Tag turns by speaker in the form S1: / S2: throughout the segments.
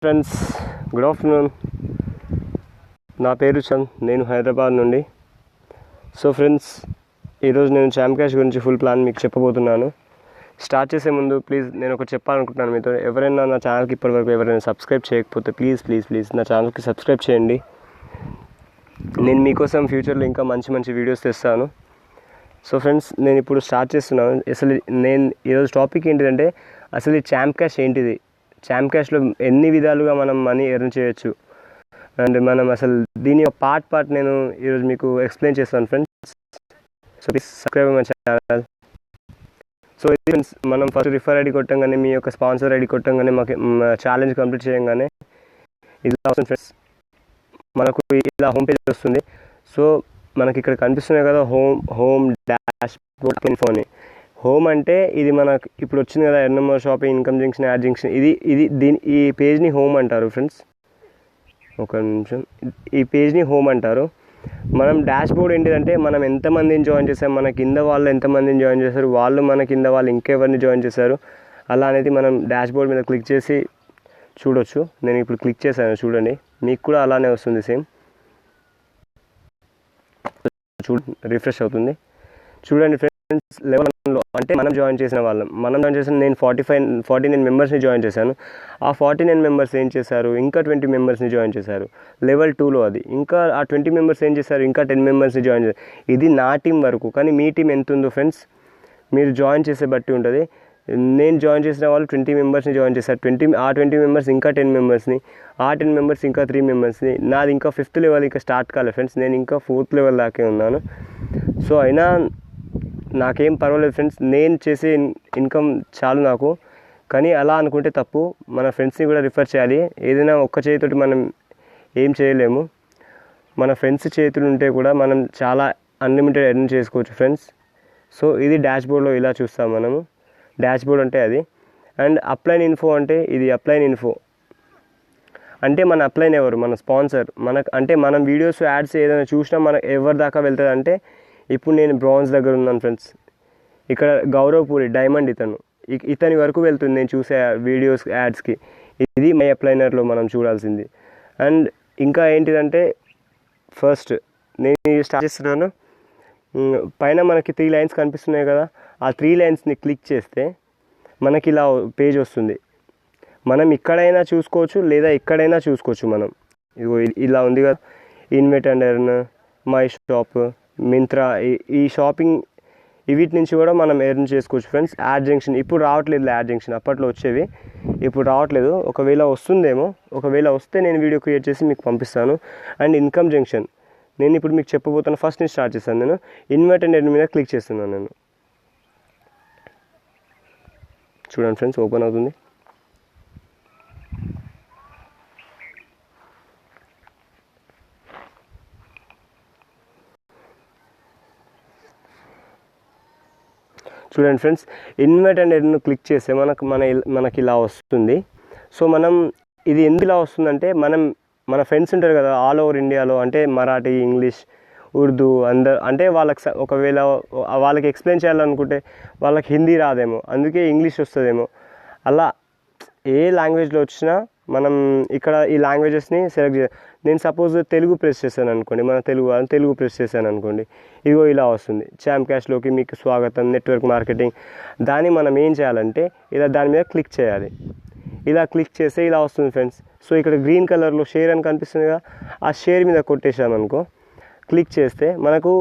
S1: Friends, good afternoon. నా పేరు చంద్, నేను హైదరాబాద్ నుండి. సో ఫ్రెండ్స్, ఈరోజు నేను చాంప్ క్యాష్ గురించి ఫుల్ ప్లాన్ మీకు చెప్పబోతున్నాను. స్టార్ట్ చేసే ముందు ప్లీజ్ నేను ఒకటి చెప్పాలనుకుంటున్నాను మీతో. ఎవరైనా నా ఛానల్కి ఇప్పటివరకు ఎవరైనా సబ్స్క్రైబ్ చేయకపోతే ప్లీజ్ నా ఛానల్కి సబ్స్క్రైబ్ చేయండి. నేను మీకోసం ఫ్యూచర్లో ఇంకా మంచి వీడియోస్ తెస్తాను. సో ఫ్రెండ్స్, నేను ఇప్పుడు స్టార్ట్ చేస్తున్నాను. అసలు నేను ఈరోజు టాపిక్ ఏంటిదంటే, అసలు ఈ చాంప్ క్యాష్ ఏంటిది, చాంప్ క్యాష్లో ఎన్ని విధాలుగా మనం మనీ ఎర్న్ చేయొచ్చు, అండ్ మనం అసలు దీని పార్ట్ నేను ఈరోజు మీకు ఎక్స్ప్లెయిన్ చేస్తాను friends. So please subscribe my channel. So ఇది ఫ్రెండ్స్, మనం ఫస్ట్ రిఫర్ ఐడి కొట్టంగానే, మీ యొక్క స్పాన్సర్ ఐడి కొట్టంగానే, మాకు ఛాలెంజ్ కంప్లీట్ చేయగానే ఇది వస్తుంది ఫ్రెండ్స్. మనకు ఇలా హోమ్ పేజ్ వస్తుంది. సో మనకి ఇక్కడ కనిపిస్తున్నాయి కదా, హోమ్ డాష్ బోర్డ్ ఇన్ఫో అని. హోమ్ అంటే ఇది మనకు ఇప్పుడు వచ్చింది కదా, ఎర్నమో shopping, income junction, add junction. ఈ పేజ్ని హోమ్ అంటారు ఫ్రెండ్స్. ఒక నిమిషం, ఈ పేజ్ని హోమ్ అంటారు. మనం డాష్ బోర్డ్ ఏంటిదంటే, మనం ఎంతమందిని జాయిన్ చేసాం, మన కింద వాళ్ళు ఎంతమందిని జాయిన్ చేశారు, వాళ్ళు మన కింద వాళ్ళు ఇంకెవరిని జాయిన్ చేశారు, అలా అనేది మనం డాష్ బోర్డ్ మీద క్లిక్ చేసి చూడొచ్చు. నేను ఇప్పుడు క్లిక్ చేశాను, చూడండి, మీకు కూడా అలానే వస్తుంది సేమ్. రిఫ్రెష్ అవుతుంది, చూడండి ఫ్రెండ్స్. లెవెల్ 1లో అంటే మనం జాయిన్ చేసిన నేను 49 మెంబర్స్ని జాయిన్ చేశాను. ఆ 49 మెంబర్స్ ఏం చేశారు, ఇంకా 20 మెంబర్స్ని జాయిన్ చేశారు లెవెల్ 2లో. అది ఇంకా ఆ 20 మెంబర్స్ ఏం చేశారు, ఇంకా 10 మెంబర్స్ని జాయిన్ చేశారు. ఇది నా టీం వరకు. కానీ మీ టీం ఎంత ఉందో ఫ్రెండ్స్, మీరు జాయిన్ చేసే బట్టి ఉంటుంది. నేను జాయిన్ చేసిన వాళ్ళు 20 మెంబర్స్ని జాయిన్ చేశారు. 20 మెంబర్స్ ఇంకా 10 మెంబర్స్ని, ఆ 10 మెంబర్స్ ఇంకా 3 మెంబర్స్ని. నాది ఇంకా 5th లెవెల్ ఇంకా స్టార్ట్ కాలేదు ఫ్రెండ్స్. నేను ఇంకా 4th లెవెల్ దాకే ఉన్నాను. సో అయినా నాకేం పర్వాలేదు ఫ్రెండ్స్, నేను చేసే ఇన్కమ్ చాలు నాకు. కానీ అలా అనుకుంటే తప్పు. మన ఫ్రెండ్స్ని కూడా రిఫర్ చేయాలి. ఏదైనా ఒక్క చేతితోటి మనం ఏం చేయలేము. మన ఫ్రెండ్స్ చేతులు ఉంటే కూడా మనం చాలా అన్లిమిటెడ్ ఎర్న్ చేసుకోవచ్చు ఫ్రెండ్స్. సో ఇది డాష్ బోర్డ్లో ఇలా చూస్తాం మనము. డాష్ బోర్డ్ అంటే అది. అండ్ అప్లైన్ ఇన్ఫో అంటే ఇది అప్లైన్ ఇన్ఫో అంటే మన అప్లైన్ ఎవరు, మన స్పాన్సర్. అంటే మనం వీడియోస్, యాడ్స్ ఏదైనా చూసినా మనకు ఎవరి దాకా వెళ్తుంది అంటే, ఇప్పుడు నేను బ్రాంజ్ దగ్గర ఉన్నాను ఫ్రెండ్స్. ఇక్కడ గౌరవ్ పూరి డైమండ్, ఇతని వరకు వెళ్తుంది నేను చూసే వీడియోస్, యాడ్స్కి. ఇది మై అప్లైనర్లో మనం చూడాల్సింది. అండ్ ఇంకా ఏంటిదంటే, ఫస్ట్ నేను స్టార్ట్ చేస్తున్నాను. పైన మనకి 3 లైన్స్ కనిపిస్తున్నాయి కదా, ఆ 3 లైన్స్ని క్లిక్ చేస్తే మనకి ఇలా పేజ్ వస్తుంది. మనం ఇక్కడైనా చూసుకోవచ్చు, లేదా ఎక్కడైనా చూసుకోవచ్చు. మనం ఇదిగో ఇలా ఉంది కదా, invite and earn, my shop, Myntra, ఈ షాపింగ్ వీటి నుంచి కూడా మనం ఎర్న్ చేసుకోవచ్చు ఫ్రెండ్స్. యాడ్ జంక్షన్ ఇప్పుడు రావట్లేదు, యాడ్ జంక్షన్ అప్పట్లో వచ్చేవి, ఇప్పుడు రావట్లేదు. ఒకవేళ వస్తుందేమో, ఒకవేళ వస్తే నేను వీడియో క్రియేట్ చేసి మీకు పంపిస్తాను. అండ్ ఇన్కమ్ జంక్షన్ నేను ఇప్పుడు మీకు చెప్పబోతాను. ఫస్ట్ నేను స్టార్ట్ చేస్తాను. నేను ఇన్వెట్ అండ్ ఎర్న్ మీద క్లిక్ చేస్తున్నాను. నేను చూడండి ఫ్రెండ్స్, ఓపెన్ అవుతుంది. చూడండి friends, invite and earn click చేస్తే మనకి ఇలా వస్తుంది. సో మనం ఇది ఎందుకు ఇలా వస్తుందంటే, మన ఫ్రెండ్స్ ఉంటారు కదా ఆల్ ఓవర్ ఇండియాలో, అంటే మరాఠీ, ఇంగ్లీష్, ఉర్దూ, అందరు అంటే ఒకవేళ వాళ్ళకి ఎక్స్ప్లెయిన్ చేయాలనుకుంటే వాళ్ళకి హిందీ రాదేమో, అందుకే ఇంగ్లీష్ వస్తుందేమో. అలా ఏ లాంగ్వేజ్లో వచ్చినా మనం ఇక్కడ ఈ లాంగ్వేజెస్ని సెలెక్ట్ నేను సపోజ్ తెలుగు ప్రెస్ చేశాను అనుకోండి, మన తెలుగు ప్రెస్ చేశాను అనుకోండి, ఇదిగో ఇలా వస్తుంది. చాంప్ క్యాష్లోకి మీకు స్వాగతం, నెట్వర్క్ మార్కెటింగ్. దాన్ని మనం ఏం చేయాలంటే, ఇలా దాని మీద క్లిక్ చేయాలి. ఇలా క్లిక్ చేస్తే ఇలా వస్తుంది ఫ్రెండ్స్. సో ఇక్కడ గ్రీన్ కలర్లో షేర్ అని కనిపిస్తుంది కదా, ఆ షేర్ మీద కొట్టేసామనుకో, క్లిక్ చేస్తే మనకు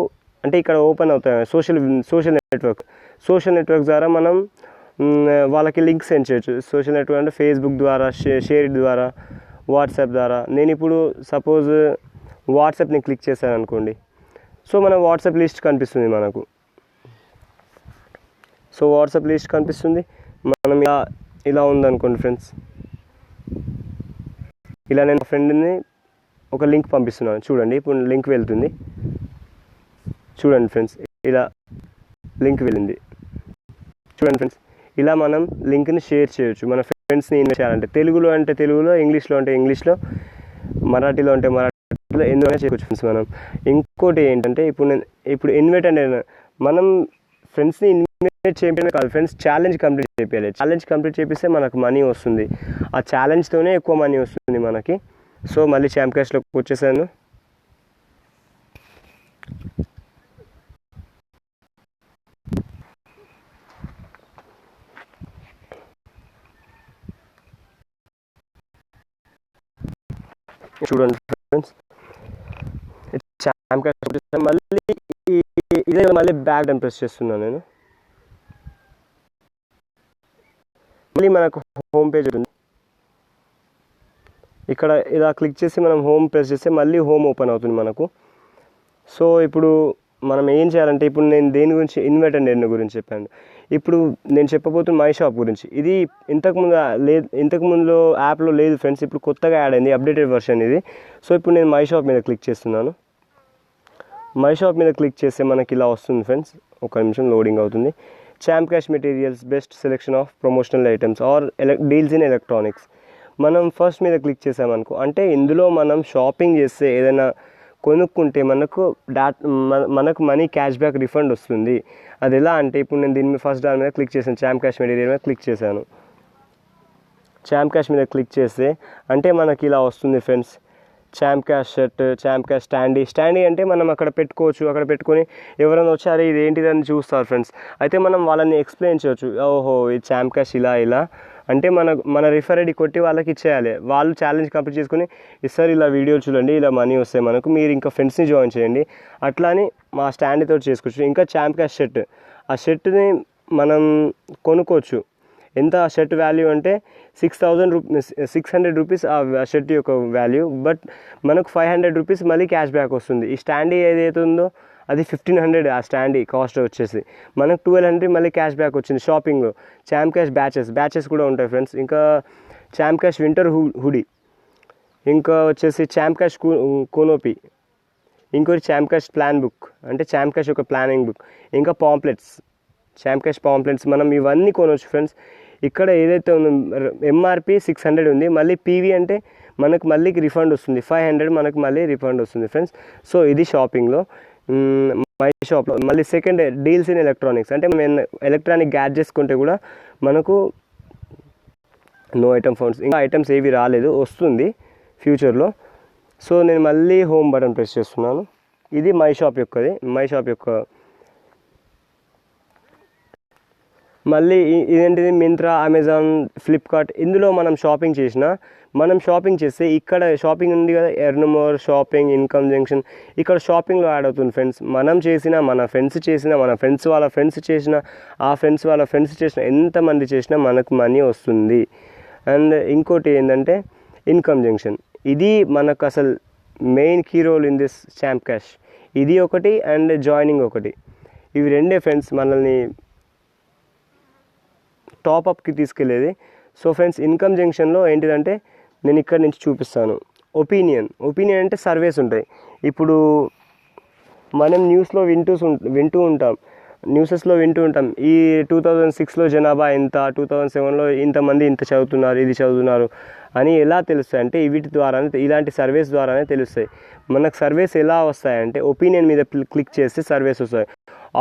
S1: అంటే ఇక్కడ ఓపెన్ అవుతాయి సోషల్ నెట్వర్క్ ద్వారా మనం వాళ్ళకి లింక్ సెండ్ చేయొచ్చు. సోషల్ నెట్వర్క్ అంటే ఫేస్బుక్ ద్వారా, షేర్ ద్వారా, వాట్సాప్ ద్వారా. నేను ఇప్పుడు సపోజ్ వాట్సాప్ని క్లిక్ చేశాను అనుకోండి, సో మన వాట్సాప్ లిస్ట్ కనిపిస్తుంది మనకు. సో వాట్సాప్ లిస్ట్ కనిపిస్తుంది. మనం ఇలా ఉందనుకోండి ఫ్రెండ్స్, ఇలా నేను ఫ్రెండ్ని ఒక లింక్ పంపిస్తున్నాను. చూడండి, ఇప్పుడు లింక్ వెళ్తుంది. చూడండి ఫ్రెండ్స్, ఇలా లింక్ వెళ్ళింది. చూడండి ఫ్రెండ్స్, ఇలా మనం లింక్ని షేర్ చేయొచ్చు. మన ఫ్రెండ్స్ని ఇన్వైట్ చేయాలంటే తెలుగులో అంటే తెలుగులో, ఇంగ్లీష్లో అంటే ఇంగ్లీష్లో, మరాఠీలో అంటే మరాఠీలో, ఎందుకైనా చేయవచ్చు ఫ్రెండ్స్ మనం. ఇంకోటి ఏంటంటే, ఇప్పుడు ఇన్వైట్ అంటే మనం ఫ్రెండ్స్ని ఇన్వైట్ చేయడమే కాదు ఫ్రెండ్స్, ఛాలెంజ్ కంప్లీట్ చేయాలి. ఛాలెంజ్ కంప్లీట్ చేపిస్తే మనకు మనీ వస్తుంది. ఆ ఛాలెంజ్తోనే ఎక్కువ మనీ వస్తుంది మనకి. సో మళ్ళీ ఛాంప్ క్యాష్లోకి వచ్చేసాను. చూడండి ఫ్రెండ్స్, ఛాంప్ క్యాష్ వచ్చేసాను. మళ్ళీ ఇదే మళ్ళీ బ్యాక్ అని ప్రెస్ చేస్తున్నాను నేను. మళ్ళీ మనకు హోమ్ పేజ్ ఉంది. ఇక్కడ ఇలా క్లిక్ చేసి మనం హోమ్ ప్రెస్ చేస్తే మళ్ళీ హోమ్ ఓపెన్ అవుతుంది మనకు. సో ఇప్పుడు మనం ఏం చేయాలంటే, ఇప్పుడు నేను దేని గురించి ఇన్వర్ట్ అండ్ ఎర్న్ గురించి చెప్పాను. ఇప్పుడు నేను చెప్పబోతున్న మై షాప్ గురించి. ఇది ఇంతకుముందు యాప్లో లేదు ఫ్రెండ్స్, ఇప్పుడు కొత్తగా యాడ్ అయింది, అప్డేటెడ్ వర్షన్ ఇది. సో ఇప్పుడు నేను మై షాప్ మీద క్లిక్ చేస్తున్నాను. మై షాప్ మీద క్లిక్ చేస్తే మనకి ఇలా వస్తుంది ఫ్రెండ్స్. ఒక నిమిషం లోడింగ్ అవుతుంది. Champ cash materials, best selection of promotional items are deals in electronics. మనం ఫస్ట్ మీద క్లిక్ చేసామనుకో, అంటే ఇందులో మనం షాపింగ్ చేస్తే ఏదైనా కొనుక్కుంటే మనకు మనీ క్యాష్ బ్యాక్ రిఫండ్ వస్తుంది. అది ఎలా అంటే, ఇప్పుడు నేను దీని మీద ఫస్ట్ దాని మీద క్లిక్ చేశాను, ఛాంప్ క్యాష్ మెటీరియల్ మీద క్లిక్ చేశాను. ఛాంప్ క్యాష్ మీద క్లిక్ చేస్తే అంటే మనకి ఇలా వస్తుంది friends. Champ cash shirt, champ cash standee అంటే మనం అక్కడ పెట్టుకోవచ్చు. అక్కడ పెట్టుకొని ఎవరైనా వచ్చారు ఇది ఏంటిదని చూస్తారు ఫ్రెండ్స్. అయితే మనం వాళ్ళని ఎక్స్ప్లెయిన్ చేయొచ్చు, ఓహో ఈ ఛాంప్ క్యాష్ ఇలా అంటే మన రిఫర్ ఐడి కొట్టి వాళ్ళకి ఇచ్చేయాలి. వాళ్ళు ఛాలెంజ్ కంప్లీట్ చేసుకుని ఇస్తారు, ఇలా వీడియోలు చూడండి, ఇలా మనీ వస్తాయి మనకు, మీరు ఇంకా ఫ్రెండ్స్ని జాయిన్ చేయండి, అట్లా అని మా స్టాండీతో చేసుకోవచ్చు. ఇంకా ఛాంప్ క్యాష్ షర్ట్, ఆ షర్ట్ని మనం కొనుక్కోవచ్చు. ఎంత ఆ షర్ట్ వాల్యూ అంటే 600 రూపీస్ ఆ షర్ట్ యొక్క వాల్యూ. బట్ మనకు 500 రూపీస్ మళ్ళీ క్యాష్ బ్యాక్ వస్తుంది. ఈ స్టాండీ ఏదైతే ఉందో అది 1500 ఆ స్టాండీ కాస్ట్ వచ్చేసి. మనకు 1200 మళ్ళీ క్యాష్ బ్యాక్ వచ్చింది షాపింగ్లో. ఛాంప్ క్యాష్ బ్యాచెస్ కూడా ఉంటాయి ఫ్రెండ్స్. ఇంకా ఛాంప్ క్యాష్ వింటర్ హుడీ, ఇంకా వచ్చేసి ఛాంప్ క్యాష్ కోనోపీ, ఇంకోటి ఛాంప్ క్యాష్ ప్లాన్ బుక్ అంటే ఛాంప్ క్యాష్ యొక్క ప్లానింగ్ బుక్, ఇంకా పాంప్లెట్స్, ఛాంప్ క్యాష్ పాంప్లెట్స్. మనం ఇవన్నీ కొనవచ్చు ఫ్రెండ్స్. ఇక్కడ ఏదైతే ఉందో ఎంఆర్పి 600 ఉంది, మళ్ళీ పీవీ అంటే మనకు మళ్ళీ రిఫండ్ వస్తుంది 500, మనకు మళ్ళీ రిఫండ్ వస్తుంది ఫ్రెండ్స్. సో ఇది షాపింగ్లో. మై షాప్లో మళ్ళీ సెకండ్ డీల్స్ ఇన్ ఎలక్ట్రానిక్స్, అంటే మేము ఎలక్ట్రానిక్ గ్యాడ్జెట్స్ కొంటే కూడా మనకు నో ఐటమ్ ఫౌండ్స్, ఇంకా ఐటమ్స్ ఏవి రాలేదు, వస్తుంది ఫ్యూచర్లో. సో నేను మళ్ళీ హోమ్ బటన్ ప్రెస్ చేస్తున్నాను. ఇది మై షాప్ యొక్క మళ్ళీ ఇదేంటిది మింత్రా, అమెజాన్, ఫ్లిప్కార్ట్. ఇందులో మనం షాపింగ్ చేస్తే ఇక్కడ షాపింగ్ ఉంది కదా, earn more, shopping, income junction, ఇక్కడ షాపింగ్లో యాడ్ అవుతుంది ఫ్రెండ్స్. మనం చేసిన, మన ఫ్రెండ్స్ చేసిన, మన ఫ్రెండ్స్ వాళ్ళ ఫ్రెండ్స్ చేసిన, ఆ ఫ్రెండ్స్ వాళ్ళ ఫ్రెండ్స్ చేసిన, ఎంతమంది చేసినా మనకు మనీ వస్తుంది. అండ్ ఇంకోటి ఏంటంటే ఇన్కమ్ జంక్షన్. ఇది మనకు అసలు main key role in this champ cash. ఇది ఒకటి అండ్ జాయినింగ్ ఒకటి. ఇవి రెండే ఫ్రెండ్స్ మనల్ని టాప్అప్కి తీసుకెళ్ళేది. సో ఫ్రెండ్స్, ఇన్కమ్ జంక్షన్లో ఏంటిదంటే నేను ఇక్కడ నుంచి చూపిస్తాను. ఒపీనియన్ అంటే సర్వేస్ ఉంటాయి. ఇప్పుడు మనం న్యూస్లో వింటూ ఉంటాం, ఈ 2006లో జనాభా ఎంత, 2007లో ఇంతమంది ఇంత చదువుతున్నారు, ఇది చదువుతున్నారు అని ఎలా తెలుస్తాయి అంటే వీటి ద్వారానే, ఇలాంటి సర్వేస్ ద్వారానే తెలుస్తాయి. మనకు సర్వేస్ ఎలా వస్తాయంటే ఒపీనియన్ మీద క్లిక్ చేస్తే సర్వేస్ వస్తాయి.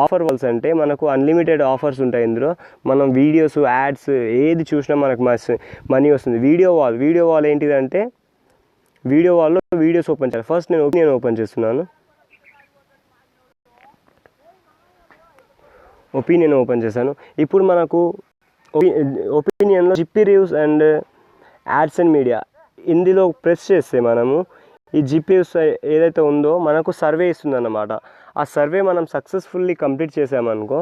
S1: ఆఫర్ వాల్స్ అంటే మనకు అన్లిమిటెడ్ ఆఫర్స్ ఉంటాయి ఇందులో. మనం వీడియోస్, యాడ్స్ ఏది చూసినా మనకు మనీ వస్తుంది. వీడియో వాల్ ఏంటిదంటే వీడియో వాల్లో వీడియోస్ ఓపెన్ చేయాలి. ఫస్ట్ నేను ఒపీనియన్ ఓపెన్ చేస్తున్నాను. ఒపీనియన్ ఓపెన్ చేశాను. ఇప్పుడు మనకు ఒపీనియన్లో జిప్పీ reviews and ads and media, ఇందులో ప్రెస్ చేస్తే మనము ఈ జిపిఎస్ ఏదైతే ఉందో మనకు సర్వే ఇస్తుంది అన్నమాట. ఆ సర్వే మనం సక్సెస్ఫుల్లీ కంప్లీట్ చేసామనుకో,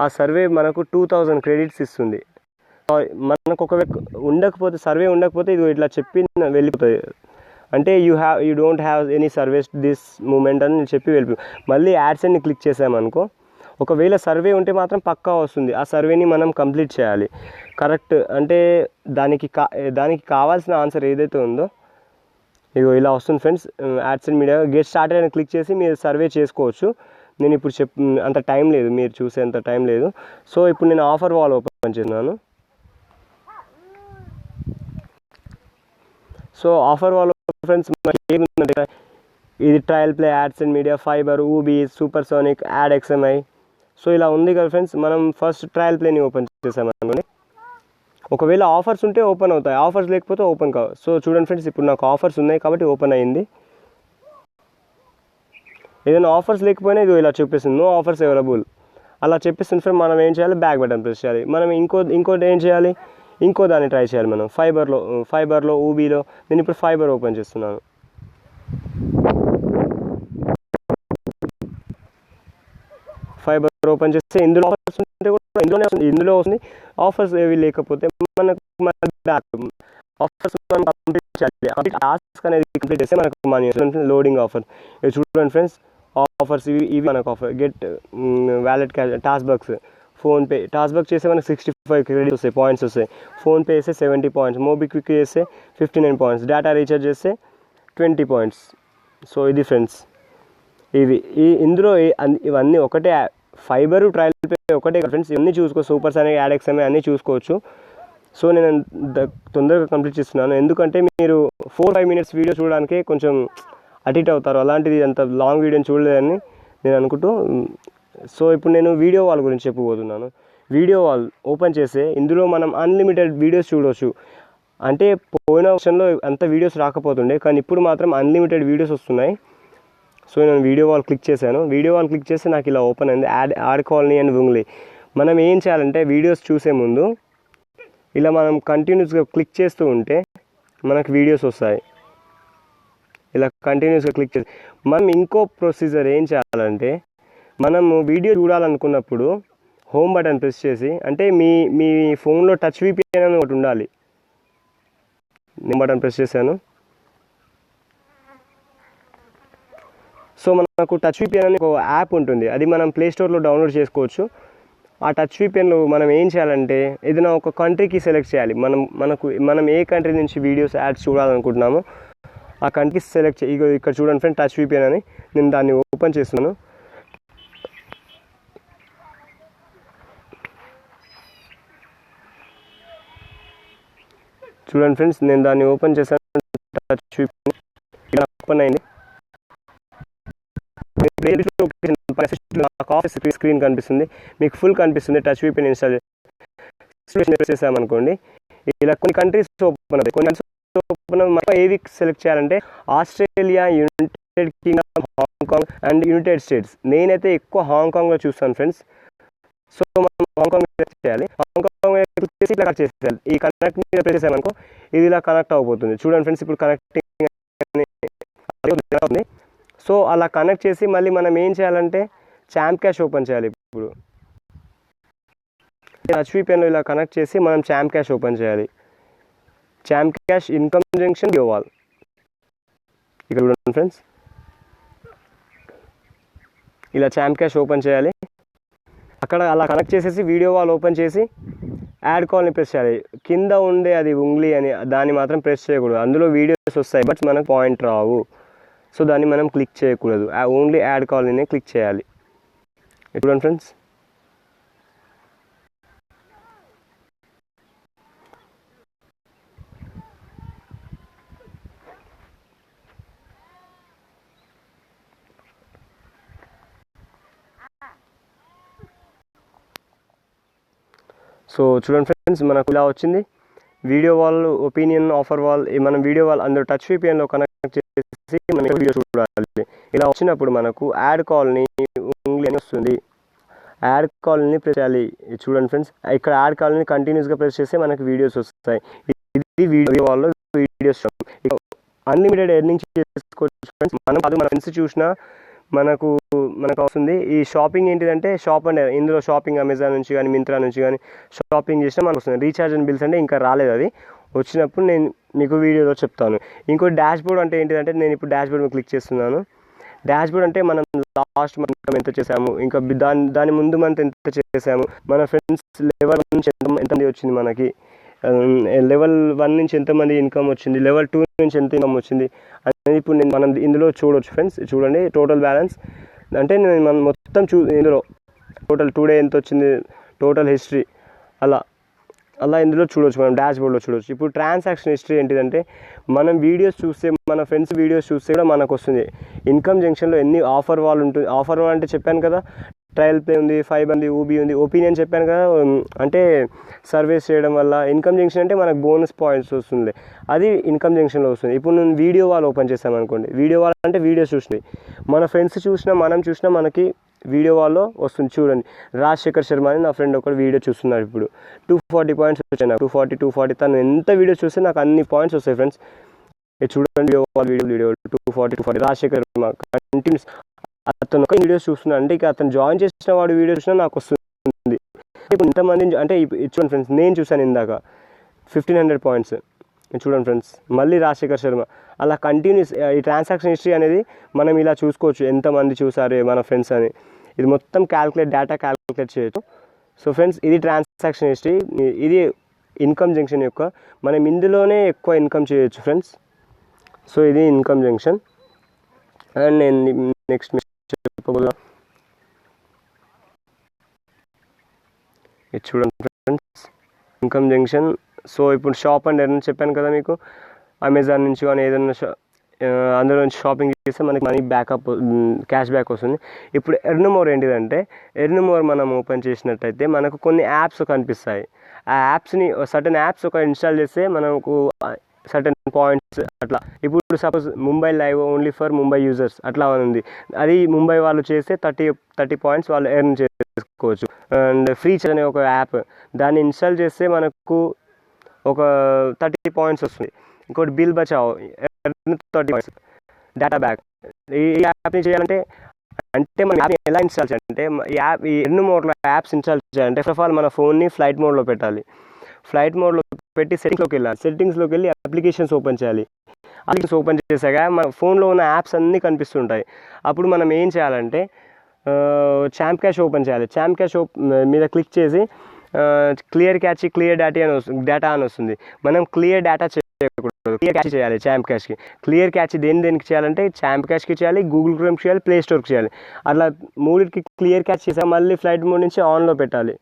S1: ఆ సర్వే మనకు 2000 క్రెడిట్స్ ఇస్తుంది. మనకు ఒకవేళ సర్వే ఉండకపోతే ఇది ఇట్లా చెప్పి వెళ్ళిపోతుంది. అంటే you don't have any surveys this moment అని చెప్పి వెళ్ళిపోయి మళ్ళీ యాడ్స్ అన్ని క్లిక్ చేసామనుకో, ఒకవేళ సర్వే ఉంటే మాత్రం పక్కా వస్తుంది. ఆ సర్వేని మనం కంప్లీట్ చేయాలి కరెక్ట్. అంటే దానికి కావాల్సిన ఆన్సర్ ఏదైతే ఉందో ఇగో ఇలా వస్తుంది friends. Ads and media get started అని క్లిక్ చేసి మీరు సర్వే చేసుకోవచ్చు. నేను ఇప్పుడు అంత టైం లేదు, మీరు చూసేంత టైం లేదు. సో ఇప్పుడు నేను ఆఫర్ వాల్ ఓపెన్ చేస్తున్నాను. సో ఆఫర్ వాల్ ఫ్రెండ్స్ ఏముందంటే ఇది trial play, ads and media, Fyber, ఊబీ, super sonic, ad XMI, so ఇలా ఉంది కదా ఫ్రెండ్స్. మనం ఫస్ట్ ట్రయల్ ప్లేని ఓపెన్ చేసామనుకోండి, ఒకవేళ ఆఫర్స్ ఉంటే ఓపెన్ అవుతాయి, ఆఫర్స్ లేకపోతే ఓపెన్ కావు. సో చూడండి ఫ్రెండ్స్, ఇప్పుడు నాకు ఆఫర్స్ ఉన్నాయి కాబట్టి ఓపెన్ అయ్యింది. ఏదైనా ఆఫర్స్ లేకపోయినా ఇది ఇలా చూపిస్తుంది, నో ఆఫర్స్ అవైలబుల్ అలా చెప్పిస్తుంది ఫ్రెండ్. మనం ఏం చేయాలి, బ్యాక్ బటన్ ప్రెస్ చేయాలి. మనం ఇంకోటి ఏం చేయాలి, ఇంకో దాన్ని ట్రై చేయాలి. మనం ఫైబర్లో ఊబీలో నేను ఇప్పుడు ఫైబర్ ఓపెన్ చేస్తున్నాను. ఫైబర్ ఓపెన్ చేస్తే ఇందులో ఆఫర్స్ ఉంటే కూడా ఇందులో వస్తుంది. ఆఫర్స్ ఏవి లేకపోతే మనకు బ్యాక్ ఆఫర్స్ మనం కంప్లీట్ చేయాలి. టాస్క్ అనేది కంప్లీట్ చేస్తే మనకు మనీ లోడింగ్ ఆఫర్. ఇది చూడండి ఫ్రెండ్స్, ఆఫర్స్ ఇవి మనకు offer. Get wallet cash, task bucks, PhonePe. Task buck చేస్తే మనకు 65 క్రెడిట్స్ వస్తాయి, పాయింట్స్ వస్తాయి. ఫోన్పే చేస్తే 70 పాయింట్స్, మోబిక్విక్ చేస్తే 59 పాయింట్స్, డేటా రీఛార్జ్ చేస్తే 20 పాయింట్స్. సో ఇది ఫ్రెండ్స్, ఇందులో ఇవన్నీ ఒకటే. ఫైబరు, ట్రయల్ పే ఒకటే ఫ్రెండ్స్. ఇవన్నీ చూసుకో, సూపర్స్ అనే యాడెక్స్ అనే అన్నీ చూసుకోవచ్చు. సో నేను తొందరగా కంప్లీట్ చేస్తున్నాను, ఎందుకంటే మీరు 4-5 మినిట్స్ వీడియో చూడడానికి కొంచెం అడిక్ట్ అవుతారు. అలాంటిది అంత లాంగ్ వీడియోని చూడలేదని నేను అనుకుంటూ. సో ఇప్పుడు నేను వీడియో వాల్ గురించి చెప్పబోతున్నాను. వీడియో వాల్ ఓపెన్ చేస్తే ఇందులో మనం అన్లిమిటెడ్ వీడియోస్ చూడవచ్చు. అంటే పోయిన వర్షన్లో అంత వీడియోస్ రాకపోతుండే, కానీ ఇప్పుడు మాత్రం అన్లిమిటెడ్ వీడియోస్ వస్తున్నాయి. సో నేను వీడియో వాల్ క్లిక్ చేశాను. వీడియో వాల్ క్లిక్ చేస్తే నాకు ఇలా ఓపెన్ అయింది, యాడ్ కాలనీ అండ్ ఉంగ్లీ. మనం ఏం చేయాలంటే వీడియోస్ చూసే ముందు ఇలా మనం కంటిన్యూస్గా క్లిక్ చేస్తూ ఉంటే మనకు వీడియోస్ వస్తాయి. ఇలా కంటిన్యూస్గా క్లిక్ చేసి మనం ఇంకో ప్రొసీజర్ ఏం చేయాలంటే, మనము వీడియో చూడాలనుకున్నప్పుడు హోమ్ బటన్ ప్రెస్ చేసి, అంటే మీ ఫోన్లో టచ్ విపిఎన్ అని ఒకటి ఉండాలి. నేను బటన్ ప్రెస్ చేశాను. సో మనకు టచ్ విపిఎన్ అని ఒక యాప్ ఉంటుంది, అది మనం ప్లేస్టోర్లో డౌన్లోడ్ చేసుకోవచ్చు. ఆ టచ్ విపిఎన్లో మనం ఏం చేయాలంటే ఏదైనా ఒక కంట్రీకి సెలెక్ట్ చేయాలి. మనం ఏ కంట్రీ నుంచి వీడియోస్ యాడ్స్ చూడాలనుకుంటున్నామో ఆ కంట్రీ సెలెక్ట్ ఇక్కడ చూడండి ఫ్రెండ్, టచ్ విపిఎన్ అని. నేను దాన్ని ఓపెన్ చేస్తున్నాను. చూడండి ఫ్రెండ్స్, నేను దాన్ని ఓపెన్ చేశాను. టచ్ విపిఎన్ ఇలా ఓపెన్ అయింది. నాకు ఆఫీస్ స్క్రీన్ కనిపిస్తుంది, మీకు ఫుల్ కనిపిస్తుంది. టచ్ విపిఎన్ ఇన్స్టాల్ చేసామనుకోండి, ఇలా కొన్ని కంట్రీస్ ఓపెన్ అవుతాయి. కొన్ని ఓపెన్ మనం ఏవి సెలెక్ట్ చేయాలంటే Australia, United Kingdom, Hong Kong and United states. నేనైతే ఎక్కువ హాంకాంగ్లో చూస్తాను ఫ్రెండ్స్. సో మనం హాంకాంగ్ సెలెక్ట్ చేయాలి. హాంకాంగ్ క్లిక్ చేసి ఇలా కనెక్ట్ చేసేయాలి. ఈ కనెక్ట్ మీద ప్రెస్ చేసామనుకో ఇది ఇలా కనెక్ట్ అవబోతుంది. చూడండి ఫ్రెండ్స్, ఇప్పుడు కనెక్టింగ్ అవుతుంది. సో అలా కనెక్ట్ చేసి మళ్ళీ మనం ఏం చేయాలంటే చాంప్ క్యాష్ ఓపెన్ చేయాలి. ఇప్పుడు టచ్ విపిఎన్లో ఇలా కనెక్ట్ చేసి మనం చాంప్ క్యాష్ ఓపెన్ చేయాలి. Champ cash, income junction, video wall. ఇక్కడ చూడండి ఫ్రెండ్స్, ఇలా చాంప్ క్యాష్ ఓపెన్ చేయాలి. అక్కడ అలా కనెక్ట్ చేసేసి వీడియో వాల్ ఓపెన్ చేసి యాడ్ కాల్ని ప్రెస్ చేయాలి. కింద ఉండే అది ఉంగ్లీ అని దాన్ని మాత్రం ప్రెస్ చేయకూడదు. అందులో వీడియోస్ వస్తాయి బట్ మనకు పాయింట్ రావు. సో దాన్ని మనం క్లిక్ చేయకూడదు, ఓన్లీ యాడ్ కాల్ని క్లిక్ చేయాలి. చూడండి ఫ్రెండ్స్, సో చూడండి ఫ్రెండ్స్, మనకు ఇలా వచ్చింది. Video wall, opinion, offer wall. మనం వీడియో వాల్ అందరూ టచ్ విపిఎన్లో కనెక్ట్ చేసి మనం వీడియో చూడాలి. ఇలా వచ్చినప్పుడు మనకు యాడ్ కాల్ని ఉంగ్లీ అని వస్తుంది. యాడ్ కాల్ని ప్రెస్ చేయాలి. చూడండి ఫ్రెండ్స్, ఇక్కడ యాడ్ కాల్ని కంటిన్యూస్గా ప్రెస్ చేస్తే మనకు వీడియోస్ వస్తాయి. ఇది వీడియో వాల్లో వీడియోస్. అన్లిమిటెడ్ ఎర్నింగ్ చేసుకోవచ్చు ఫ్రెండ్స్. మన ఫ్రెండ్స్ చూసినా మనకు వస్తుంది. ఈ షాపింగ్ ఏంటిదంటే షాప్ అండ్ ఇందులో షాపింగ్ అమెజాన్ నుంచి కానీ, మింత్రా నుంచి కానీ షాపింగ్ చేసినా మనకు వస్తుంది. రీఛార్జ్ అండ్ బిల్స్ అంటే ఇంకా రాలేదు, అది వచ్చినప్పుడు నేను మీకు వీడియోలో చెప్తాను. ఇంకో డాష్ బోర్డ్ అంటే ఏంటిదంటే, నేను ఇప్పుడు డాష్ బోర్డ్ మీద క్లిక్ చేస్తున్నాను. డాష్ బోర్డ్ అంటే మనం లాస్ట్ మంత్ ఎంత చేసాము, ఇంకా దాని ముందు మంత్ ఎంత చేసాము, మన ఫ్రెండ్స్ లెవెల్ నుంచి ఎంతమంది వచ్చింది, మనకి లెవెల్ 1 నుంచి ఎంతమంది ఇన్కమ్ వచ్చింది, లెవెల్ 2 నుంచి ఎంత ఇన్కమ్ వచ్చింది అనేది ఇప్పుడు మనం ఇందులో చూడవచ్చు ఫ్రెండ్స్. చూడండి టోటల్ బ్యాలెన్స్ అంటే మనం మొత్తం ఇందులో టోటల్ టుడే ఎంత వచ్చింది, టోటల్ హిస్టరీ అలా ఇందులో చూడవచ్చు, మనం డాష్ బోర్డ్లో చూడవచ్చు. ఇప్పుడు ట్రాన్సాక్షన్ హిస్టరీ ఏంటిదంటే, మనం వీడియోస్ చూస్తే, మన ఫ్రెండ్స్ వీడియోస్ చూస్తే కూడా మనకు వస్తుంది. ఇన్కమ్ జంక్షన్లో ఎన్ని ఆఫర్ వాల్ ఉంటుంది. ఆఫర్ వాల్ అంటే చెప్పాను కదా, ట్రయల్ ప్లే ఉంది, ఫైబర్ ఉంది, ఊబీ ఉంది. ఒపీనియన్ చెప్పాను కదా, అంటే సర్వేస్ చేయడం వల్ల. ఇన్కమ్ జంక్షన్ అంటే మనకు బోనస్ పాయింట్స్ వస్తుంది, అది ఇన్కమ్ జంక్షన్లో వస్తుంది. ఇప్పుడు నేను వీడియో వాల్ ఓపెన్ చేసామనుకోండి, వీడియో వాల్ అంటే వీడియోస్ చూసినాయి, మన ఫ్రెండ్స్ చూసినా మనం చూసినా మనకి వీడియో వాల్లో వస్తుంది. చూడండి, రాజశేఖర్ శర్మ అని నా ఫ్రెండ్ ఒకటి వీడియో చూస్తున్నాడు. ఇప్పుడు 240 పాయింట్స్ వచ్చాయి నాకు, 240 తను ఎంత వీడియో చూస్తే నాకు అన్ని పాయింట్స్ వస్తాయి ఫ్రెండ్స్. చూడండి, వీడియో 240 రాజశేఖర్ శర్మ కంటిన్యూస్. అతను ఒక వీడియోస్ చూస్తున్నాడు అంటే ఇక అతను జాయిన్ చేసిన వాడు వీడియో చూసినా నాకు వస్తుంది. ఇప్పుడు ఇంతమంది అంటే చూడండి ఫ్రెండ్స్, నేను చూసాను ఇందాక 1500 పాయింట్స్. చూడండి ఫ్రెండ్స్, మళ్ళీ రాజశేఖర్ శర్మ. అలా కంటిన్యూస్ ఈ ట్రాన్సాక్షన్ హిస్టరీ అనేది మనం ఇలా చూసుకోవచ్చు, ఎంతమంది చూసారు మన ఫ్రెండ్స్ అని. ఇది మొత్తం డేటా క్యాల్కులేట్ చేయొచ్చు. సో ఫ్రెండ్స్, ఇది ట్రాన్సాక్షన్ హిస్టరీ, ఇది ఇన్కమ్ జంక్షన్ యొక్క. మనం ఇందులోనే ఎక్కువ ఇన్కమ్ చేయొచ్చు ఫ్రెండ్స్. సో ఇది ఇన్కమ్ జంక్షన్. అండ్ నేను నెక్స్ట్ చెప్పబోతున్నా, ఇది చూడండి ఫ్రెండ్స్, ఇన్కమ్ జంక్షన్. సో ఇప్పుడు షాప్ అండ్ ఎర్న్ చెప్పాను కదా మీకు, అమెజాన్ నుంచి కానీ ఏదైనా అందులో నుంచి షాపింగ్ చేస్తే మనకి మనీ బ్యాకప్, క్యాష్ బ్యాక్ వస్తుంది. ఇప్పుడు ఎర్న్ మోర్ ఏంటిదంటే, ఎర్న్ మోర్ మనం ఓపెన్ చేసినట్టయితే మనకు కొన్ని యాప్స్ కనిపిస్తాయి. ఆ యాప్స్ని సర్టన్ యాప్స్ ఒక ఇన్స్టాల్ చేస్తే మనకు సర్టన్ పాయింట్స్ అట్లా. ఇప్పుడు suppose Mumbai live only for Mumbai users అట్లా ఉంది, అది ముంబై వాళ్ళు చేస్తే 30 పాయింట్స్ వాళ్ళు ఎర్న్ చేసుకోవచ్చు. అండ్ ఫ్రీ అనే ఒక యాప్, దాన్ని ఇన్స్టాల్ చేస్తే మనకు ఒక 30 పాయింట్స్ వస్తుంది. ఇంకోటి bill Bachao, 30 points, data back. ఈ యాప్ని చేయాలంటే మనం యాప్ని ఎలా ఇన్స్టాల్ చేయాలంటే, ఈ ఎర్న్ మోడ్లో యాప్స్ ఇన్స్టాల్ చేయాలంటే ఫస్ట్ ఆఫ్ ఆల్ మన ఫోన్ని ఫ్లైట్ మోడ్లో పెట్టాలి. ఫ్లైట్ మోడ్లో పెట్టి సెట్టింగ్స్లోకి వెళ్ళాలి. సెట్టింగ్స్లోకి వెళ్ళి అప్లికేషన్స్ ఓపెన్ చేయాలి. అప్లికేషన్స్ ఓపెన్ చేసాక మన ఫోన్లో ఉన్న యాప్స్ అన్నీ కనిపిస్తుంటాయి. అప్పుడు మనం ఏం చేయాలంటే చాంప్ క్యాష్ ఓపెన్ చేయాలి. చాంప్ క్యాష్ మీద క్లిక్ చేసి క్లియర్ క్యాచ్, క్లియర్ డేటా అని వస్తుంది. మనం క్లియర్ డేటా చేయకూడదు, క్లియర్ క్యాచ్ చేయాలి. చాంప్ క్యాష్కి క్లియర్ క్యాచ్ దేనికి చేయాలంటే చాంప్ క్యాష్కి చేయాలి, గూగుల్ క్రోమ్కి చేయాలి, ప్లే స్టోర్కి చేయాలి. అట్లా మూడింటికి క్లియర్ క్యాచ్ చేసాక మళ్ళీ ఫ్లైట్ మోడ్ నుంచి ఆన్లో పెట్టాలి.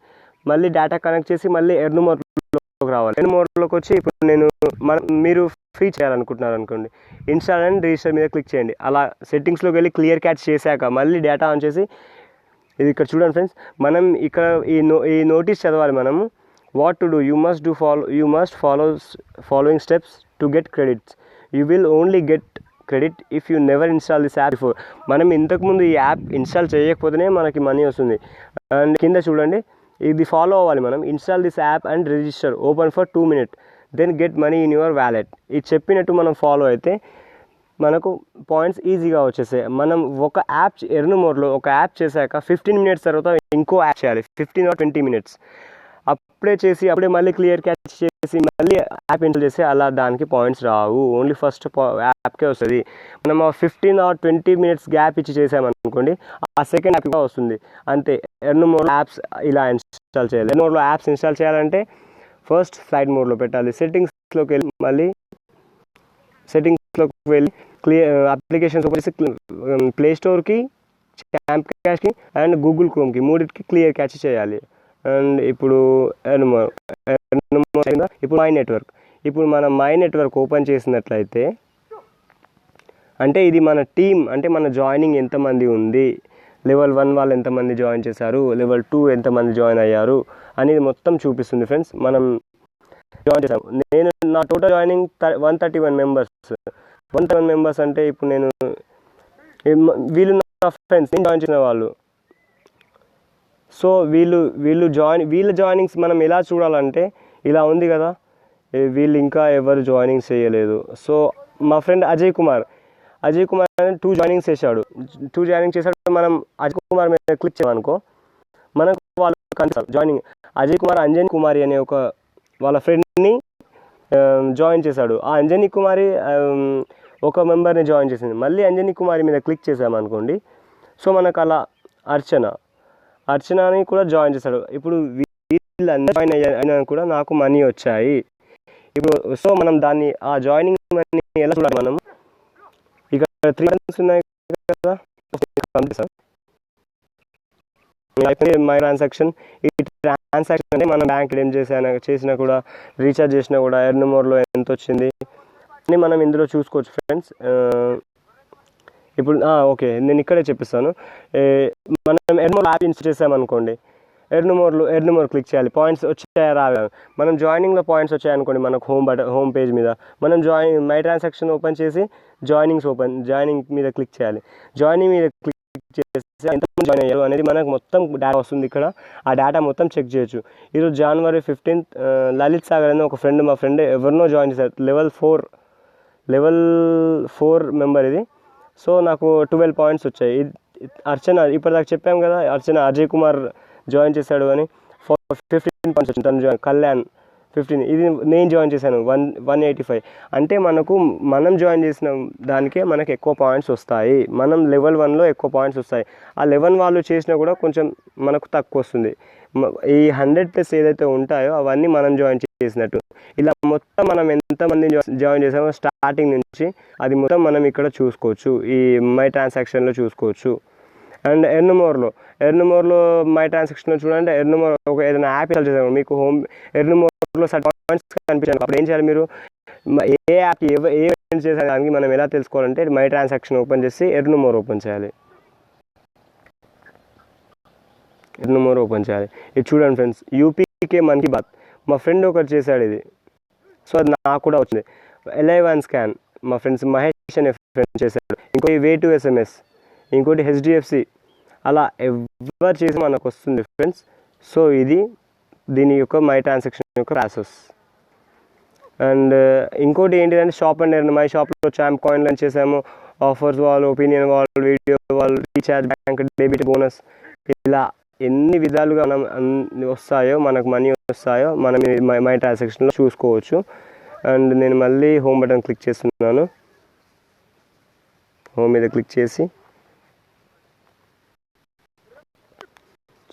S1: మళ్ళీ డేటా కనెక్ట్ చేసి మళ్ళీ ఎర్న్ మోడ్లోకి రావాలి. ఎర్న్ మోడ్లోకి వచ్చి ఇప్పుడు మీరు ఫ్రీ చేయాలనుకుంటున్నారు అనుకోండి, ఇన్స్టాల్ అండ్ రిజిస్టర్ మీద క్లిక్ చేయండి. అలా సెట్టింగ్స్లోకి వెళ్ళి క్లియర్ క్యాచ్ చేశాక మళ్ళీ డేటా ఆన్ చేసి, ఇది ఇక్కడ చూడండి ఫ్రెండ్స్, మనం ఇక్కడ ఈ నోటీస్ చదవాలి. మనము what to do, you must following steps to get credits. You will only get credit if you never install this app before. మనం ఇంతకుముందు ఈ యాప్ ఇన్స్టాల్ చేయకపోతేనే మనకి మనీ వస్తుంది. అండ్ కింద చూడండి, ఇది ఫాలో అవ్వాలి మనం. Install this app and register, open for 2 minutes, then get money in your wallet. ఇది చెప్పినట్టు మనం ఫాలో అయితే మనకు పాయింట్స్ ఈజీగా వచ్చేసాయి. మనం ఒక యాప్ ఎర్న్ మోడ్లో ఒక యాప్ చేశాక 15 minutes తర్వాత ఇంకో యాప్ చేయాలి, 15 or 20 minutes. అప్పుడే మళ్ళీ క్లియర్ క్యాచ్ చేసి మళ్ళీ యాప్ ఇన్స్టాల్ చేసి అలా దానికి పాయింట్స్ రావు, ఓన్లీ ఫస్ట్ యాప్కే వస్తుంది. మనం 15 or 20 minutes గ్యాప్ ఇచ్చి చేసామనుకోండి, ఆ సెకండ్ యాప్ వస్తుంది. అంతే. ఎర్న్ మోడ్ యాప్స్ ఇలా ఇన్స్టాల్ చేయాలి. ఎర్న్ మోడ్లో యాప్స్ ఇన్స్టాల్ చేయాలంటే ఫస్ట్ ఫ్లైట్ మోడ్లో పెట్టాలి. సెట్టింగ్స్లోకి వెళ్ళి అప్లికేషన్స్ ఓపెన్ చేసి ప్లే స్టోర్కి, చాంప్ క్యాష్కి అండ్ గూగుల్ క్రోమ్కి మూడింటికి క్లియర్ క్యాచ్ చేయాలి. అండ్ ఇప్పుడు ఇప్పుడు మై నెట్వర్క్. ఇప్పుడు మనం మై నెట్వర్క్ ఓపెన్ చేసినట్లయితే, అంటే ఇది మన టీం, అంటే మన జాయినింగ్ ఎంతమంది ఉంది, లెవెల్ 1 వాళ్ళు ఎంతమంది జాయిన్ చేశారు, లెవెల్ 2 ఎంతమంది జాయిన్ అయ్యారు అనేది మొత్తం చూపిస్తుంది ఫ్రెండ్స్. మనం జాయిన్ చేసాము. నా టోటల్ జాయినింగ్ 131 members. 131 members అంటే ఇప్పుడు వీళ్ళు నా ఫ్రెండ్స్, నేను జాయిన్ చేసిన వాళ్ళు. సో వీళ్ళ జాయినింగ్స్ మనం ఎలా చూడాలంటే ఇలా ఉంది కదా, వీళ్ళు ఇంకా ఎవరు జాయినింగ్స్ చేయలేదు. సో మా ఫ్రెండ్ అజయ్ కుమార్ అని 2 జాయినింగ్స్ చేశాడు. మనం అజయ్ కుమార్ మీద క్లిక్ చేయమనుకో, మనకు వాళ్ళు కనిపిస్తారు జాయినింగ్. అజయ్ కుమార్ అంజనీ కుమారి అనే ఒక వాళ్ళ ఫ్రెండ్ని జాయిన్ చేశాడు. ఆ అంజనీ కుమారి ఒక మెంబర్ని జాయిన్ చేసింది. మళ్ళీ అంజనీ కుమారి మీద క్లిక్ చేసామనుకోండి, సో మనకు అలా అర్చనని కూడా జాయిన్ చేశాడు. ఇప్పుడు వీళ్ళందరూ జాయిన్ అయినా కూడా నాకు మనీ వచ్చాయి. ఇప్పుడు సో మనం దాన్ని ఆ జాయినింగ్ మనీ ఎలా చూడాలి, మనం ఇక్కడ 3 buttons ఉన్నాయి కదా, మై ట్రాన్సాక్షన్. ఈ ట్రాన్సాక్షన్ అంటే మన బ్యాంక్ ఏం చేసినా కూడా, రీఛార్జ్ చేసినా కూడా ఎర్న్ మోర్లో ఎంత వచ్చింది అని మనం ఇందులో చూసుకోవచ్చు ఫ్రెండ్స్. ఇప్పుడు ఓకే, నేను ఇక్కడే చెప్పిస్తాను. మనం ఎర్న్ యాప్ ఇన్స్టాల్ చేసామనుకోండి, ఎర్న్ మోర్ క్లిక్ చేయాలి. పాయింట్స్ వచ్చాయా రాగా, మనం జాయినింగ్లో పాయింట్స్ వచ్చాయనుకోండి మనకు హోమ్ పేజ్ మీద, మనం మై ట్రాన్సాక్షన్ ఓపెన్ చేసి జాయినింగ్ మీద క్లిక్ చేయాలి. జాయినింగ్ మీద క్లిక్ చేసి ఎంతమంది జాయిన్ అయ్యారు అనేది మనకు మొత్తం డేటా వస్తుంది. ఇక్కడ ఆ డేటా మొత్తం చెక్ చేయొచ్చు. ఈరోజు January 15th లలిత్ సాగర్ అని ఒక మా ఫ్రెండ్ ఎవరినో జాయిన్ చేశారు, లెవెల్ 4 మెంబర్ ఇది. సో నాకు 12 పాయింట్స్ వచ్చాయి. అర్చన ఇప్పటిదాకా చెప్పాం కదా, అజయ్ కుమార్ జాయిన్ చేశాడు అని 15 పాయింట్స్ వచ్చింది. తను కళ్యాణ్ 15, ఇది నేను జాయిన్ చేశాను 185. అంటే మనం జాయిన్ చేసిన దానికే మనకు ఎక్కువ పాయింట్స్ వస్తాయి. మనం లెవెల్ 1లో ఎక్కువ పాయింట్స్ వస్తాయి. ఆ 11 వాళ్ళు చేసినా కూడా కొంచెం మనకు తక్కువ వస్తుంది. ఈ 100+ ఏదైతే ఉంటాయో అవన్నీ మనం జాయిన్ చేసినట్టు. ఇలా మొత్తం మనం ఎంతమంది జాయిన్ చేసామో స్టార్టింగ్ నుంచి అది మొత్తం మనం ఇక్కడ చూసుకోవచ్చు, ఈ మై ట్రాన్సాక్షన్లో చూసుకోవచ్చు. అండ్ ఎర్న్ మోర్లో మై ట్రాన్సాక్షన్లో చూడండి, ఎర్న్ మోర్ ఏదైనా యాప్ ఇన్స్టాల్ చేసాము, మీకు ఎర్న్ మోర్లో పాయింట్స్ కనిపించాలి. అప్పుడు ఏం చేయాలి, మీరు ఏ యాప్ ఏ చేసే దానికి మనం ఎలా తెలుసుకోవాలంటే మై ట్రాన్సాక్షన్ ఓపెన్ చేసి ఎర్న్ మోర్ ఓపెన్ చేయాలి. ఇది చూడండి ఫ్రెండ్స్, యూపీకే మన్ కీ బాత్ మా ఫ్రెండ్ ఒకటి చేశాడు ఇది. సో అది నాకు కూడా వచ్చింది. L1 స్కాన్ మా ఫ్రెండ్స్ మహేష్ అనే ఫ్రెండ్ చేశాడు. ఇంకోటి వే2 SMS, ఇంకోటి HDFC. అలా ఎవరు చేసి మనకు వస్తుంది ఫ్రెండ్స్. సో ఇది దీని యొక్క మై ట్రాన్సాక్షన్ యొక్క ప్రాసెస్. అండ్ ఇంకోటి ఏంటిదంటే షాప్ అండ్ ఎర్న్. మై షాప్లో ఛాంప్ కాయిన్లను చేసాము, offers wall, opinion wall, video wall, recharge, bank debit, bonus, ఇలా ఎన్ని విధాలుగా వస్తాయో మనకు మనీ వస్తాయో మనం మై ట్రాన్సాక్షన్లో చూసుకోవచ్చు. అండ్ నేను మళ్ళీ హోమ్ బటన్ క్లిక్ చేస్తున్నాను. హోమ్ మీద క్లిక్ చేసి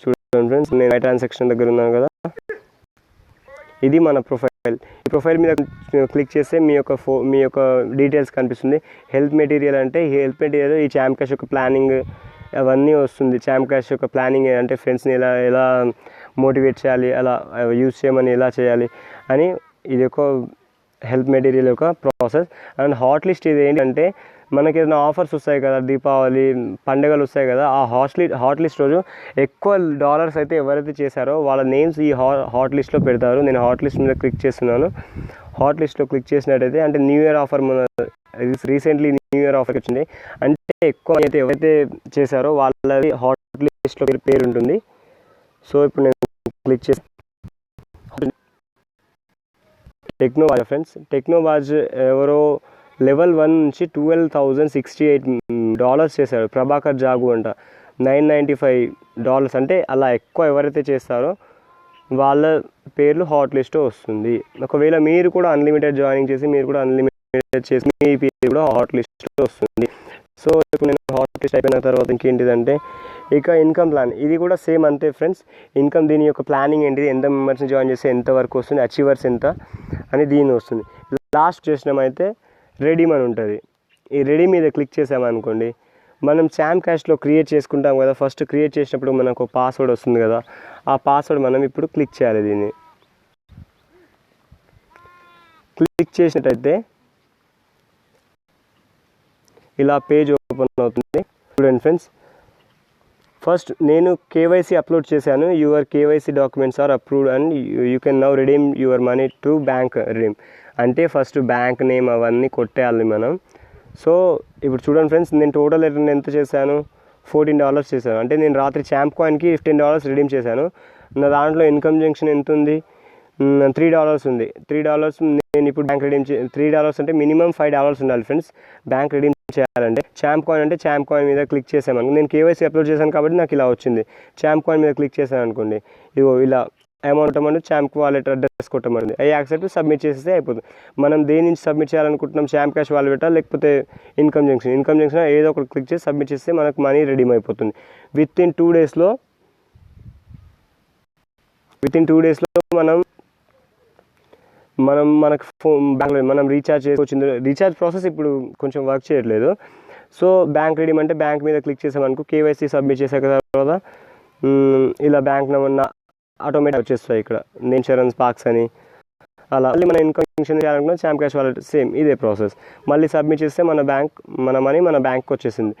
S1: చూడండి ఫ్రెండ్స్, నేను మై ట్రాన్సాక్షన్ దగ్గర ఉన్నాను కదా, ఇది మన ప్రొఫైల్. ఈ ప్రొఫైల్ మీద క్లిక్ చేస్తే మీ యొక్క డీటెయిల్స్ కనిపిస్తుంది. హెల్త్ మెటీరియల్ అంటే హెల్త్ మెటీరియల్ ఈ ఛాంప్ క్యాష్ యొక్క ప్లానింగ్ అవన్నీ వస్తుంది. ఛాంప్ క్యాష్ యొక్క ప్లానింగ్ అంటే ఫ్రెండ్స్ని ఎలా మోటివేట్ చేయాలి, అలా యూజ్ చేయమని ఎలా చేయాలి అని, ఇది ఒక హెల్త్ మెటీరియల్ యొక్క ప్రాసెస్. అండ్ హాట్ లిస్ట్ ఇది ఏంటంటే మనకి ఏదైనా ఆఫర్స్ వస్తాయి కదా, దీపావళి పండుగలు వస్తాయి కదా, ఆ హాట్ లిస్ట్ రోజు ఎక్కువ డాలర్స్ అయితే ఎవరైతే చేశారో వాళ్ళ నేమ్స్ ఈ హాట్ లిస్ట్లో పెడతారు. నేను హాట్ లిస్ట్ మీద క్లిక్ చేస్తున్నాను. హాట్ లిస్ట్లో క్లిక్ చేసినట్టయితే అంటే new year offer recently new year offer వచ్చింది. అంటే ఎక్కువ అయితే ఎవరైతే చేశారో వాళ్ళది హాట్ లిస్ట్లో పేరు ఉంటుంది. సో ఇప్పుడు నేను క్లిక్ చేసి టెక్నోవాజ్ ఫ్రెండ్స్, టెక్నోవాజ్ ఎవరో లెవెల్ 1 నుంచి $12,068 చేశాడు. ప్రభాకర్ జాగు అంట $995. అంటే అలా ఎక్కువ ఎవరైతే చేస్తారో వాళ్ళ పేర్లు హాట్ లిస్ట్లో వస్తుంది. ఒకవేళ మీరు కూడా అన్లిమిటెడ్ జాయినింగ్ చేసి మీరు కూడా అన్లిమిటెడ్ చేసి మీ పేరు కూడా హాట్ లిస్ట్లో వస్తుంది. సో ఇప్పుడు నేను హాట్ లిస్ట్ అయిపోయిన తర్వాత ఇంకేంటిదంటే ఇక ఇన్కమ్ ప్లాన్, ఇది కూడా సేమ్ అంతే ఫ్రెండ్స్. ఇన్కమ్ దీని యొక్క ప్లానింగ్ ఏంటిది, ఎంత మెంబర్స్ని జాయిన్ చేస్తే ఎంత వరకు వస్తుంది, అచీవర్స్ ఎంత అని దీని వస్తుంది. లాస్ట్ చేసినామైతే రెడీమ్ అని ఉంటుంది. ఈ రెడీ మీద క్లిక్ చేసామనుకోండి, మనం ఛాంప్ క్యాష్లో క్రియేట్ చేసుకుంటాం కదా, ఫస్ట్ క్రియేట్ చేసినప్పుడు మనకు పాస్వర్డ్ వస్తుంది కదా, ఆ పాస్వర్డ్ మనం ఇప్పుడు క్లిక్ చేయాలి. దీన్ని క్లిక్ చేసినట్టయితే ఇలా పేజ్ ఓపెన్ అవుతుంది. చూడండి ఫ్రెండ్స్, ఫస్ట్ నేను కేవైసీ అప్లోడ్ చేశాను. Your KYC documents are approved and you can now redeem your money to bank redeem. అంటే ఫస్ట్ బ్యాంక్ నేమ్ అవన్నీ కొట్టేయాలి మనం. సో ఇప్పుడు చూడండి ఫ్రెండ్స్, నేను టోటల్ ఎంత చేశాను, $14 చేశాను. అంటే నేను రాత్రి ఛాంప్ కాయిన్కి $15 రిడీమ్ చేశాను. నా దాంట్లో ఇన్కమ్ జంక్షన్ ఎంత ఉంది, $3 ఉంది. $3 నేను ఇప్పుడు బ్యాంక్ రిడీమ్ $3 అంటే మినిమం $5 ఉండాలి ఫ్రెండ్స్ బ్యాంక్ రిడీమ్ చేయాలంటే. ఛాంప్ కాయిన్ అంటే ఛాంప్ కాయిన్ మీద క్లిక్ చేసామనుకో, నేను కేవైసీ అప్లోడ్ చేశాను కాబట్టి నాకు ఇలా వచ్చింది. ఛాంప్ కాయిన్ మీద క్లిక్ చేశాను అనుకోండి, ఇదిగో ఇలా amount amount champ wallet address కొట్టమంది, అవి యాక్సెప్ట్ సబ్మిట్ చేసేస్తే అయిపోతుంది. మనం దేని నుంచి సబ్మిట్ చేయాలనుకుంటున్నాం, ఛాంప్ క్యాష్ వాలెట్ లేకపోతే ఇన్కమ్ జంక్షన్ ఏదో ఒకటి క్లిక్ చేసి సబ్మిట్ చేస్తే మనకు మనీ రెడీమ్ అయిపోతుంది. విత్ ఇన్ 2 డేస్లో మనకు బ్యాంక్లో మనం రీఛార్జ్ చేసుకోవచ్చు. రీఛార్జ్ ప్రాసెస్ ఇప్పుడు కొంచెం వర్క్ చేయట్లేదు. సో బ్యాంక్ రెడీమ్ అంటే బ్యాంక్ మీద క్లిక్ చేసామనుకో, కేవైసీ సబ్మిట్ చేసాక తర్వాత ఇలా బ్యాంక్ నెంబర్ ఆటోమేటిక్ వచ్చేస్తాయి. ఇక్కడ నేచరన్స్ పార్క్స్ అని అలా మళ్ళీ మన ఇన్కమిషన్ చేయాలనుకున్న ఛాంప్ క్యాష్ వాలెట్ సేమ్ ఇదే ప్రాసెస్. మళ్ళీ సబ్మిట్ చేస్తే మన మనీ మన బ్యాంక్కి వచ్చేసింది.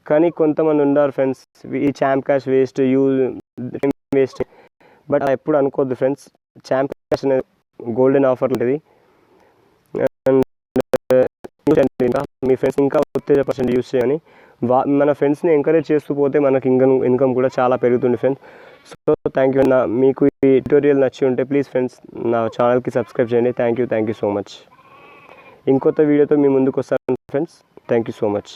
S1: కానీ కొంతమంది ఉన్నారు ఫ్రెండ్స్, ఈ champ cash waste, waste, but అలా ఎప్పుడు అనుకోవద్దు ఫ్రెండ్స్. ఛాంప్ క్యాష్ అనేది గోల్డెన్ ఆఫర్ ఉంటుంది. ఇంకా మీ ఫ్రెండ్స్ ఇంకా ఉత్తేజపరచండి యూస్ చేయని. మన ఫ్రెండ్స్ని ఎంకరేజ్ చేస్తూ పోతే మనకి ఇన్కమ్ కూడా చాలా పెరుగుతుంది ఫ్రెండ్స్. So thank you. మీకు ఈ ట్యూటోరియల్ నచ్చి ఉంటే ప్లీజ్ ఫ్రెండ్స్ నా ఛానల్కి సబ్స్క్రైబ్ చేయండి. Thank you so much. ఇంకొత్త వీడియోతో మీ ముందుకు వస్తాను friends. Thank you so much.